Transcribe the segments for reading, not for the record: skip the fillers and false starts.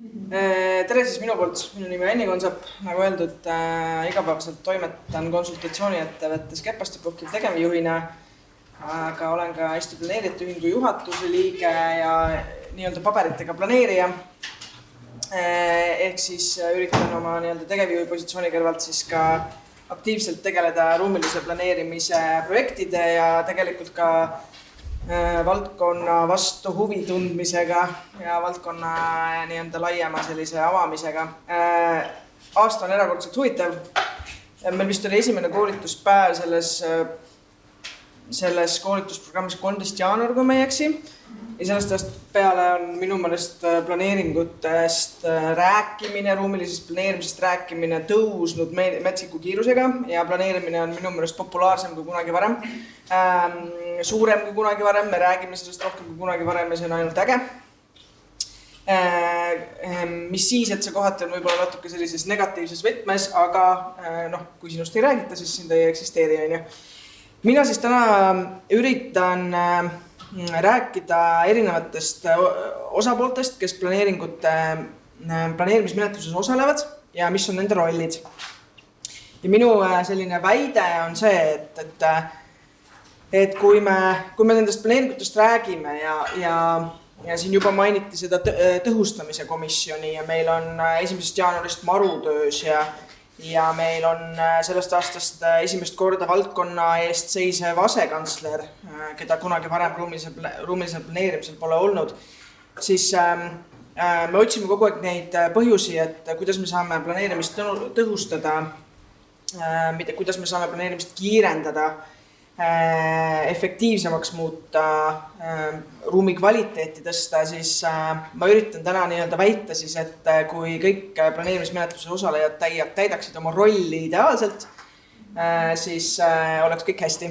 Tere siis minu poolt, minu nimi Anni Konsap, nagu öeldud, igapäevaselt toimetan konsultatsiooniettevõttes Kepastipuhkiv tegevjuhina, aga olen ka Eesti Planeerijate Ühingu juhatuse liige ja nii-öelda paberitega planeerija. Ehk siis üritan oma nii-öelda tegevjuhi positsiooni kõrvalt siis ka aktiivselt tegeleda ruumilise planeerimise projektide ja tegelikult ka valdkonna vastu huvi tundmisega ja valdkonna nii-öelda laiema sellise avamisega. Aasta on erakordselt huvitav. Meil vist oli esimene koolituspäev selles koolitusprogrammis 13. jaanuar, kui ma ei eksi. Ja sellest ajast peale on minu meelest planeeringutest rääkimine, ruumilisest planeerimisest rääkimine tõusnud metsiku kiirusega ja planeerimine on minu meelest populaarsem kui kunagi varem. Suurem kui kunagi varem, me räägime sellest rohkem kui kunagi varem ja see on ainult äge. Mis siis, et see kohati on võib-olla natuke sellises negatiivses võtmes, aga kui sinust ei räägita, siis sind ei eksisteeri. Mina siis täna üritan rääkida erinevatest osapooltest, kes planeerimismenetluses osalevad ja mis on nende rollid. Ja minu selline väide on see, et kui me nendest planeeringutest räägime ja siin juba mainiti seda tõhustamise komisjoni ja meil on 1. jaanuarist marutöös ja meil on sellest aastast esimest korda valdkonna eest seisev asekantsler, keda kunagi varem ruumilisel planeerimisel pole olnud, siis me otsime kogu aeg neid põhjusi, et kuidas me saame planeerimist tõhustada, kuidas me saame planeerimist kiirendada, efektiivsemaks muuta, ruumi kvaliteeti tõsta, siis ma üritan täna nii-öelda väita siis, et kui kõik planeerimismenetluse osalejad täidaksid oma rolli ideaalselt, siis oleks kõik hästi.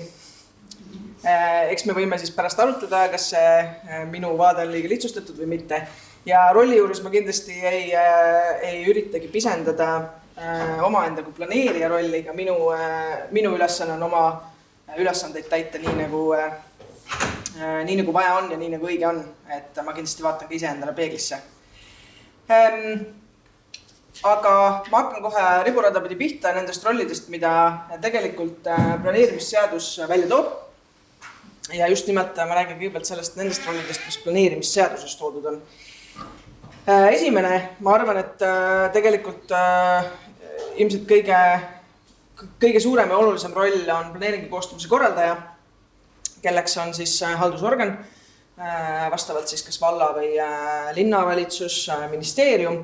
Eks me võime siis pärast arutada, kas see minu vaade on liiga lihtsustatud või mitte. Ja rolli juures ma kindlasti ei üritagi pisendada omaenda kui planeerija rolli, aga minu ülesanne on oma ülesandeid täita nii nagu vaja on ja nii nagu õige on, et ma kindlasti vaatan ka ise endale peeglisse. Aga ma hakkan kohe riburada pidi pihta nendest rollidest, mida tegelikult planeerimisseadus välja toob. Ja just nimelt ma räägin kõigepealt sellest nendest rollidest, mis planeerimisseaduses toodud on. Esimene, ma arvan, et tegelikult ilmselt kõige suurem ja olulisem roll on planeeringu koostamise korraldaja, kelleks on siis haldusorgan, vastavalt siis kas valla või linnavalitsus, ministeerium,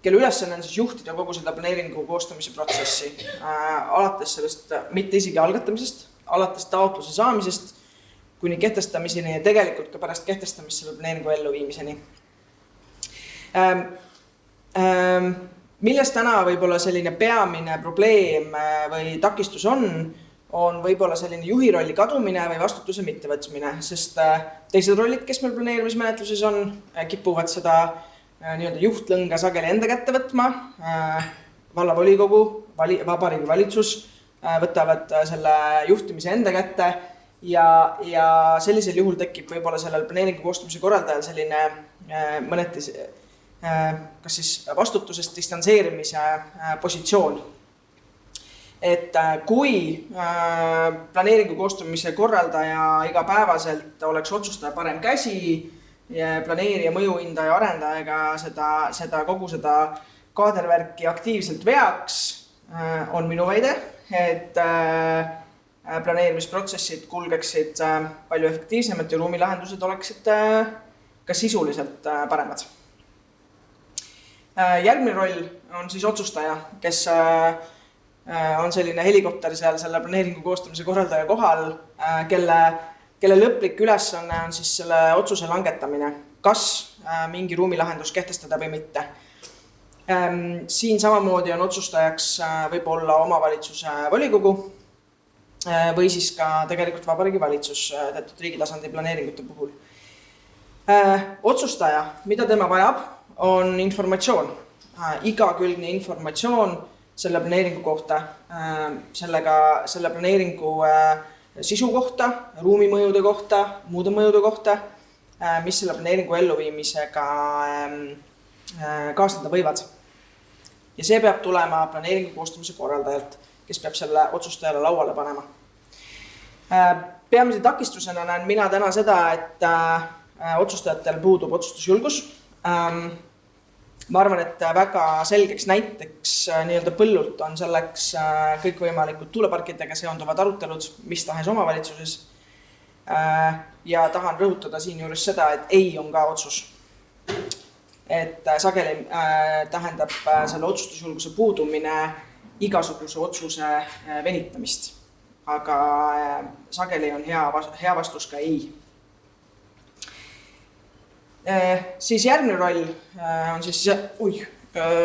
kelle ülesanne on siis juhtida kogu seda planeeringu koostamise protsessi, alates sellest mitte isegi algatamisest, alates taotluse saamisest, kuni kehtestamiseni ja tegelikult ka pärast kehtestamist selle planeeringu elluviimiseni. Millest täna võib-olla selline peamine probleem või takistus on võib-olla selline juhi rolli kadumine või vastutuse mittevõtmine, sest teised rollid, kes meil planeerimismenetluses on, kipuvad seda nii-öelda juhtlõnga sageli enda kätte võtma. Vallavolikogu, Vabariigi Valitsus võtavad selle juhtimise enda kätte ja sellisel juhul tekib võib-olla sellel planeeringu koostamise korraldajal selline mõneti kas siis vastutusest distantseerimise positsioon. Et kui planeeringu koostamise korraldaja igapäevaselt oleks otsustaja parem käsi, planeerija, mõjuhindaja, arendajaga kogu seda kaadervärki aktiivselt veaks, on minu väide, et planeerimisprotsessid kulgeksid palju efektiivsemalt ja ruumilahendused oleksid ka sisuliselt paremad. Järgmine roll on siis otsustaja, kes on selline helikopter seal selle planeeringu koostamise korraldaja kohal, kelle lõplik ülesanne on siis selle otsuse langetamine, kas mingi ruumilahendus kehtestada või mitte. Siin samamoodi on otsustajaks võib olla omavalitsuse volikogu või siis ka tegelikult Vabariigi Valitsus teatud riigi tasandi planeeringute puhul. Otsustaja, mida tema vajab, on informatsioon, igakülgne informatsioon selle planeeringu kohta, selle planeeringu sisu kohta, ruumimõjude kohta, muude mõjude kohta, mis selle planeeringu elluviimisega kaasneda võivad. Ja see peab tulema planeeringu koostamise korraldajalt, kes peab selle otsustajale lauale panema. Peamise takistusena näen mina täna seda, et otsustajatel puudub otsustusjulgus. Ma arvan, et väga selgeks näiteks nii-öelda põllult on selleks kõikvõimalikud tuuleparkidega seonduvad arutelud mis tahes omavalitsuses. Ja tahan rõhutada siin juures seda, et ei on ka otsus. Et sageli tähendab selle otsustusjulguse puudumine igasuguse otsuse venitamist. Aga sageli on hea vastus ka ei. Siis järgmine roll on siis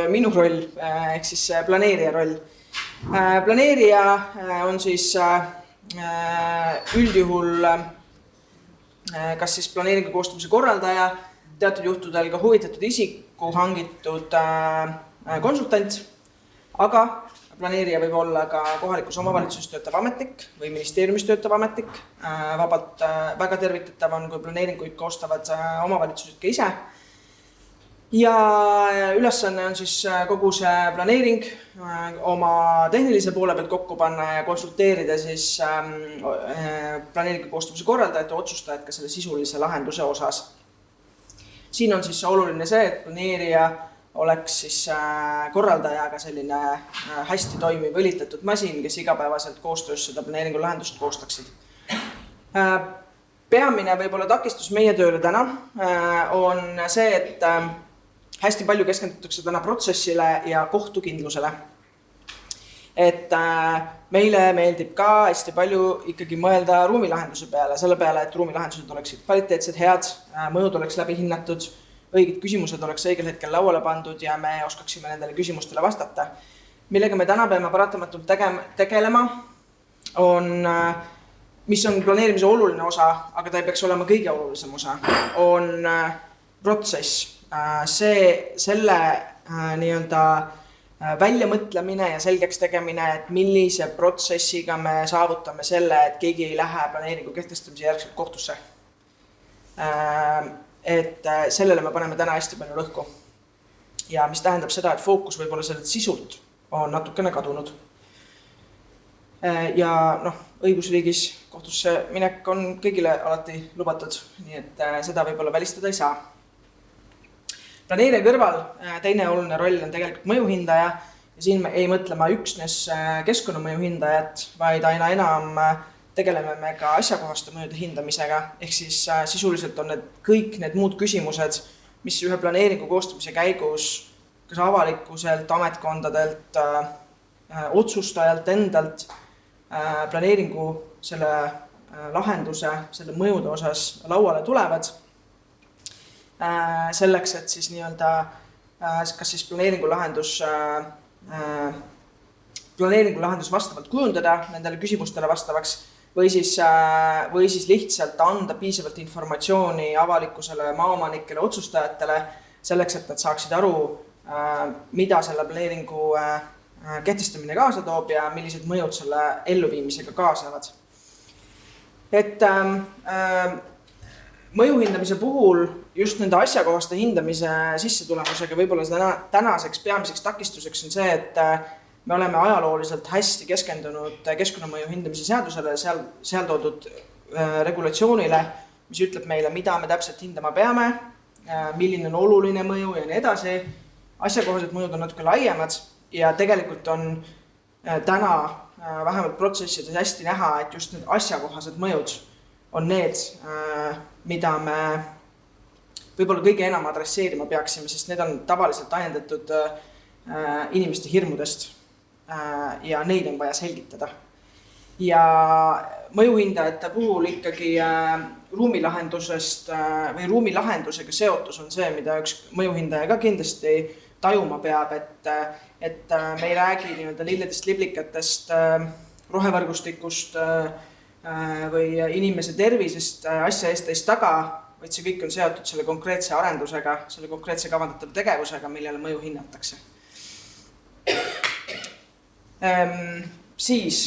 minu roll, ehk siis planeerija roll. Planeerija on siis üldjuhul kas siis planeeringu koostamise korraldaja, teatud juhtudel ka huvitatud isiku hangitud konsultant, aga planeerija võib olla ka kohalikus omavalitsuses töötav ametnik või ministeeriumis töötav ametnik. Vabalt väga tervitatav on, kui planeeringuid koostavad omavalitsused ka ise. Ja ülesanne on siis kogu see planeering oma tehnilise poole pealt kokku panna ja konsulteerida siis planeeringu koostamise korraldajate ja otsustajad ka selle sisulise lahenduse osas. Siin on siis oluline see, et planeerija oleks siis korraldajaga selline hästi toimiv õlitatud masin, kes igapäevaselt koostöös seda planeeringu lahendust koostaksid. Peamine võib-olla takistus meie tööle täna on see, et hästi palju keskendutakse täna protsessile ja kohtukindlusele. Et meile meeldib ka hästi palju ikkagi mõelda ruumilahenduse peale, selle peale, et ruumilahendused oleksid kvaliteetsed, head, mõjud oleks läbi hinnatud, õiged küsimused oleks õigel hetkel lauale pandud ja me oskaksime nendele küsimustele vastata. Millega me täna peame paratamatult tegelema, mis on planeerimise oluline osa, aga ta ei peaks olema kõige olulisem osa, on protsess. Selle nii-öelda väljamõtlemine ja selgeks tegemine, et millise protsessiga me saavutame selle, et keegi ei lähe planeeringu kehtestamise järgselt kohtusse. Et sellele me paneme täna hästi palju rõhku. Ja mis tähendab seda, et fookus võib-olla sellelt sisult on natukene kadunud. Ja õigusriigis kohtusse minek on kõigile alati lubatud, nii et seda võib-olla välistada ei saa. Planeerija kõrval teine oluline roll on tegelikult mõjuhindaja ja siin me ei mõtlema üksnes keskkonnamõju hindajat, vaid aina enam tegeleme me ka asjakohaste mõjude hindamisega, ehk siis sisuliselt on kõik need muud küsimused, mis ühe planeeringu koostamise käigus kas avalikkuselt, ametkondadelt, otsustajalt endalt planeeringu selle lahenduse, selle mõjude osas lauale tulevad. Selleks, et siis nii-öelda kas siis planeeringu lahendus vastavalt kujundada nendele küsimustele vastavaks või siis lihtsalt anda piisavalt informatsiooni avalikkusele, maaomanikele, otsustajatele selleks, et nad saaksid aru, mida selle planeeringu kehtestamine kaasa toob ja millised mõjud selle elluviimisega kaasnevad. Et mõjuhindamise puhul just nende asjakohaste hindamise sissetulemusega võib-olla tänaseks peamiseks takistuseks on see, et me oleme ajalooliselt hästi keskendunud keskkonnamõju hindamise seadusele, seal toodud regulatsioonile, mis ütleb meile, mida me täpselt hindama peame, milline on oluline mõju ja nii edasi. Asjakohased mõjud on natuke laiemad ja tegelikult on täna vähemalt protsessides hästi näha, et just need asjakohased mõjud on need, mida me võib-olla kõige enam adresseerima peaksime, sest need on tavaliselt ajendatud inimeste hirmudest ja neid on vaja selgitada. Ja mõjuhindajate puhul ikkagi ruumilahendusest või ruumilahendusega seotus on see, mida üks mõjuhindaja ka kindlasti tajuma peab, et me ei räägi nii-öelda lilledest liblikatest, rohevõrgustikust või inimese tervisest asja eest taga, vaid see kõik on seotud selle konkreetse arendusega, selle konkreetse kavandatava tegevusega, millele mõju hinnatakse. Siis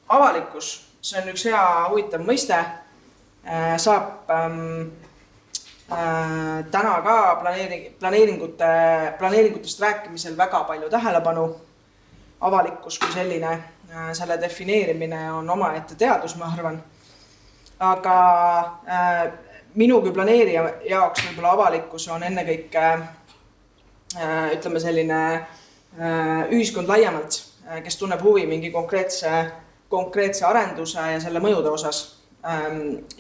avalikkus, see on üks hea huvitav mõiste, saab täna ka planeeringutest rääkimisel väga palju tähelepanu. Avalikkus kui selline, selle defineerimine on omaette teadus, ma arvan. Aga minu kui planeerija jaoks võib-olla avalikkus on ennekõike, ütleme selline ühiskond laiemalt, kes tunneb huvi mingi konkreetse arenduse ja selle mõjude osas.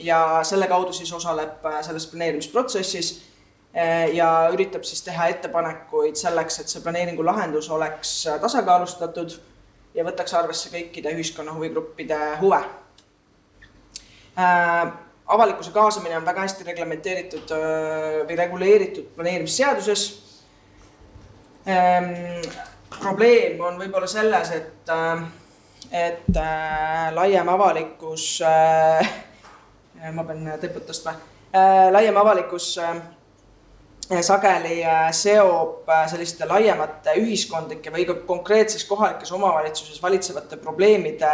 Ja selle kaudu siis osaleb selles planeerimisprotsessis ja üritab siis teha ettepanekuid selleks, et see planeeringu lahendus oleks tasakaalustatud ja võtaks arvesse kõikide ühiskonna huvigruppide huve. Avalikkuse kaasamine on väga hästi reglementeeritud või reguleeritud planeerimisseaduses. Probleem on võib-olla selles, et laiem avalikkus, ma pean teput tõstma, laiem avalikkus sageli seob selliste laiemate ühiskondlike või ka konkreetses kohalikes omavalitsuses valitsevate probleemide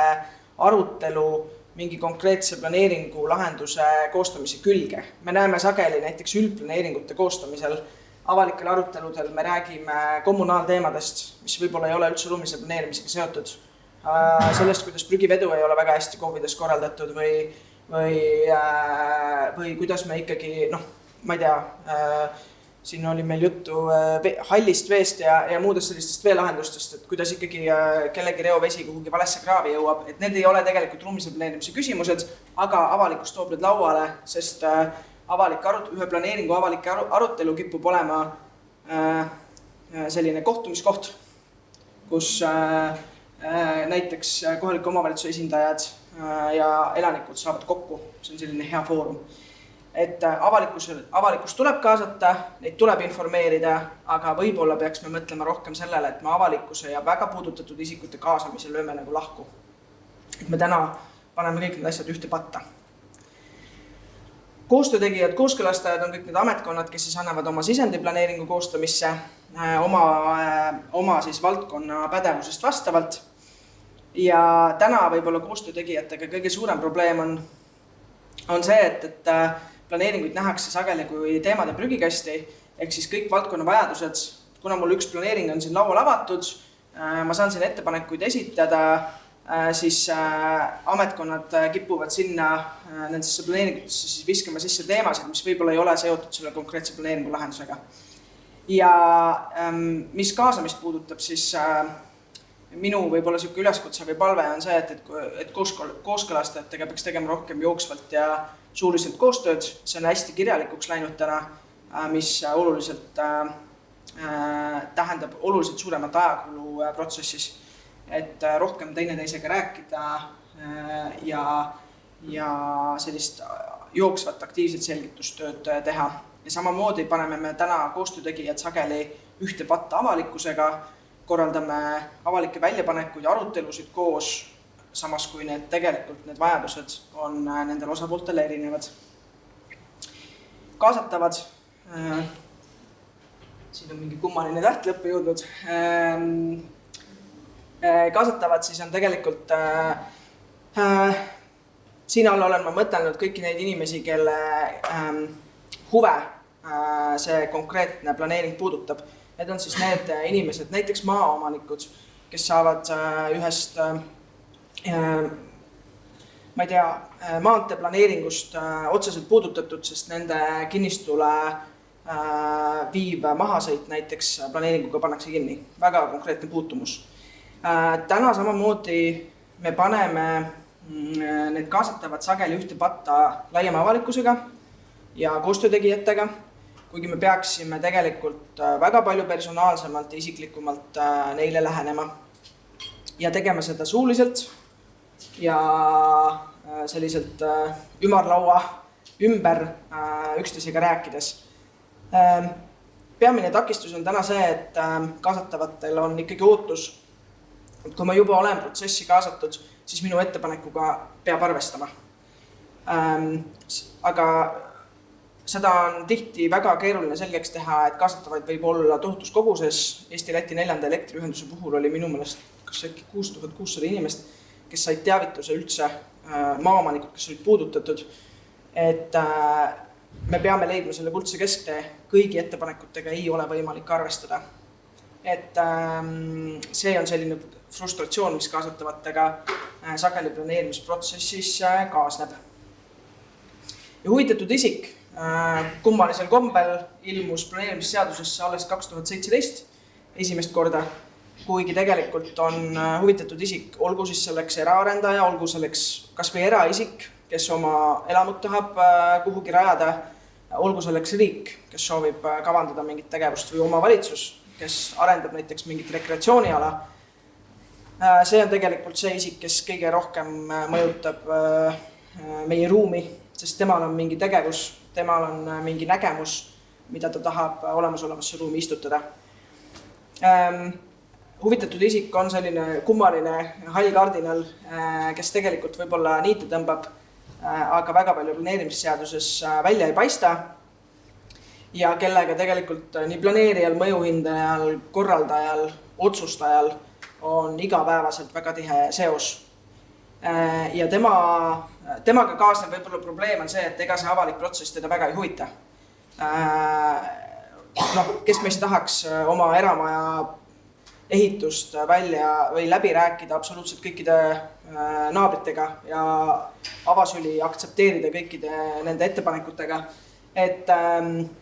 arutelu mingi konkreetse planeeringu lahenduse koostamise külge. Me näeme sageli näiteks üldplaneeringute koostamisel avalikel aruteludel me räägime kommunaalteemadest, mis võib-olla ei ole üldse ruumilise planeerimisega seotud. Sellest, kuidas prügivedu ei ole väga hästi KOV-ides korraldatud või kuidas me ikkagi, ma ei tea, siin oli meil juttu hallist veest ja muudest sellistest veelahendustest, et kuidas ikkagi kellegi reovesi kuhugi valesse kraavi jõuab, et need ei ole tegelikult ruumilise planeerimise küsimused, aga avalikkus toob need lauale, sest ühe planeeringu avalik arutelu kipub olema selline kohtumiskoht, kus näiteks kohaliku omavalitsuse esindajad ja elanikud saavad kokku. See on selline hea foorum. Et avalikkus tuleb kaasata, neid tuleb informeerida, aga võib-olla peaks me mõtlema rohkem sellele, et me avalikkuse ja väga puudutatud isikute kaasamisel lööme nagu lahku. Et me täna paneme kõik need asjad ühte patta. Koostöötegijad, kooskõlastajad on kõik need ametkonnad, kes siis annavad oma sisendiplaneeringu koostamisse oma siis valdkonna pädevusest vastavalt. Ja täna võib-olla koostöötegijatega kõige suurem probleem on see, et planeeringuid nähakse sageli kui teemade prügikasti, ehk siis kõik valdkonna vajadused, kuna mul üks planeering on siin laual avatud, ma saan siin ettepanekuid esitada, siis ametkonnad kipuvad sinna nendesse planeeringutesse siis viskama sisse teemasid, mis võib-olla ei ole seotud selle konkreetse planeeringu lahendusega. Ja mis kaasamist puudutab, siis minu võib-olla selline üleskutse või palve on see, et kooskõlastajatega peaks tegema rohkem jooksvalt ja suuliselt koostööd. See on hästi kirjalikuks läinud täna, mis oluliselt tähendab oluliselt suuremat ajakulu protsessis. Et rohkem teineteisega rääkida ja sellist jooksvat aktiivset selgitustööd teha. Ja samamoodi paneme me täna koostöötegijad sageli ühte patta avalikkusega, korraldame avalikke väljapanekuid ja arutelusid koos, samas kui tegelikult need vajadused on nendel osapooltel erinevad. Kaasatavad, siin on mingi kummaline täht lõppu jõudnud, kaasatavad siis on tegelikult, siin alla olen ma mõtelnud kõiki neid inimesi, kelle huve see konkreetne planeering puudutab. Need on siis need inimesed, näiteks maaomanikud, kes saavad ühest, ma ei tea, maanteeplaneeringust otseselt puudutatud, sest nende kinnistule viiv mahasõit näiteks planeeringuga pannakse kinni. Väga konkreetne puutumus. Täna samamoodi me paneme need kaasatavad sageli ühte patta laiema avalikkusega ja koostöötegijatega, kuigi me peaksime tegelikult väga palju personaalsemalt ja isiklikumalt neile lähenema ja tegema seda suuliselt ja selliselt ümarlaua ümber üksteisega rääkides. Peamine takistus on täna see, et kaasatavatel on ikkagi ootus, et kui ma juba olen protsessi kaasatud, siis minu ettepanekuga peab arvestama. Aga seda on tihti väga keeruline selgeks teha, et kaasatavaid võib olla tohutus koguses. Eesti-Läti 4. elektriühenduse puhul oli minu meelest kas äkki 6600 inimest, kes said teavituse üldse maaomanikud, kes olid puudutatud. Et me peame leidma selle kuldse kesktee, kõigi ettepanekutega ei ole võimalik arvestada. Et see on selline frustratsioon, mis kaasatavatega sageli planeerimisprotsessis kaasneb. Ja huvitatud isik kummalisel kombel ilmus planeerimisseadusesse alles 2017 esimest korda, kuigi tegelikult on huvitatud isik, olgu siis selleks eraarendaja, olgu selleks kas või eraisik, kes oma elamut tahab kuhugi rajada, olgu selleks riik, kes soovib kavandada mingit tegevust või omavalitsus, kes arendab näiteks mingit rekreatsiooniala. See on tegelikult see isik, kes kõige rohkem mõjutab meie ruumi, sest temal on mingi tegevus, temal on mingi nägemus, mida ta tahab olemasolevasse ruumi istutada. Huvitatud isik on selline kummaline hall kardinal, kes tegelikult võib-olla niite tõmbab, aga väga palju planeerimisseaduses välja ei paista ja kellega tegelikult nii planeerijal, mõjuhindajal, korraldajal, otsustajal on igapäevaselt väga tihe seos. Ja temaga kaasnev võib-olla probleem on see, et ega see avalik protsess teda väga ei huvita. Kes meist tahaks oma eramaja ehitust välja või läbi rääkida absoluutselt kõikide naabritega ja avasüli aktsepteerida kõikide nende ettepanekutega. Et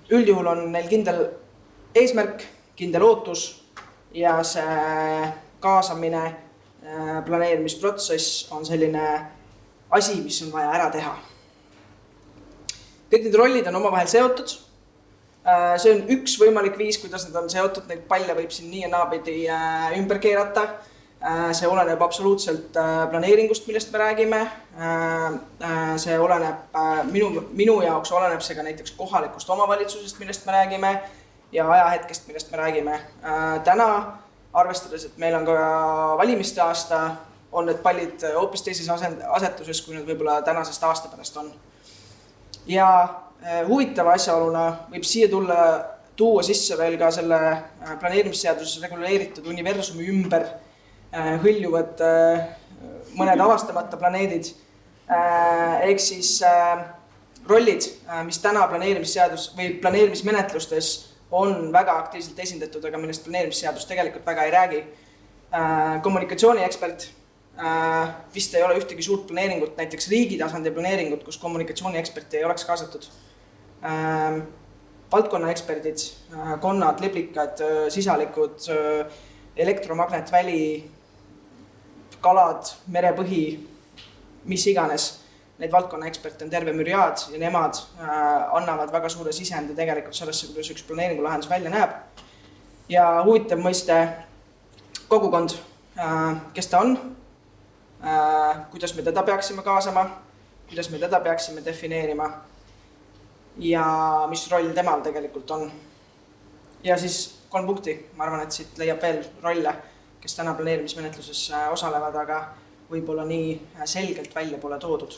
üldjuhul on neil kindel eesmärk, kindel ootus ja see kaasamine, planeerimisprotsess on selline asi, mis on vaja ära teha. Kõik need rollid on omavahel seotud. See on üks võimalik viis, kuidas need on seotud, neid palle võib siin nii ja naapidi ümber keerata. See oleneb absoluutselt planeeringust, millest me räägime. See oleneb, minu jaoks oleneb see ka näiteks kohalikust omavalitsusest, millest me räägime ja ajahetkest, millest me räägime. Täna, arvestades, et meil on ka valimiste aasta, on need pallid hoopis teises asetuses, kui need võib-olla tänasest aasta pärast on. Ja huvitava asjaoluna võib siia tuua sisse veel ka selle planeerimisseaduses reguleeritud universumi ümber hõljuvad mõned avastamata planeedid. Ehk siis rollid, mis täna planeerimisseadus või planeerimismenetlustes on väga aktiivselt esindatud, aga millest planeerimisseadus tegelikult väga ei räägi. Kommunikatsiooniekspert. Vist ei ole ühtegi suurt planeeringut, näiteks riigi tasandi planeeringut, kus kommunikatsioonieksperte ei oleks kaasatud. Valdkonnaeksperdid, konnad, liblikad, sisalikud, elektromagnetväli, kalad, merepõhi, mis iganes. Need valdkonnaeksperte on terve müriaad ja nemad annavad väga suure sisende tegelikult sellesse, kuidas üks planeeringulahendus välja näeb. Ja huvitav mõiste kogukond, kes ta on, kuidas me teda peaksime kaasama, kuidas me teda peaksime defineerima ja mis roll temal tegelikult on. Ja siis 3 punkti, ma arvan, et siit leiab veel rolle, kes täna planeerimismenetluses osalevad, aga võib-olla nii selgelt välja pole toodud.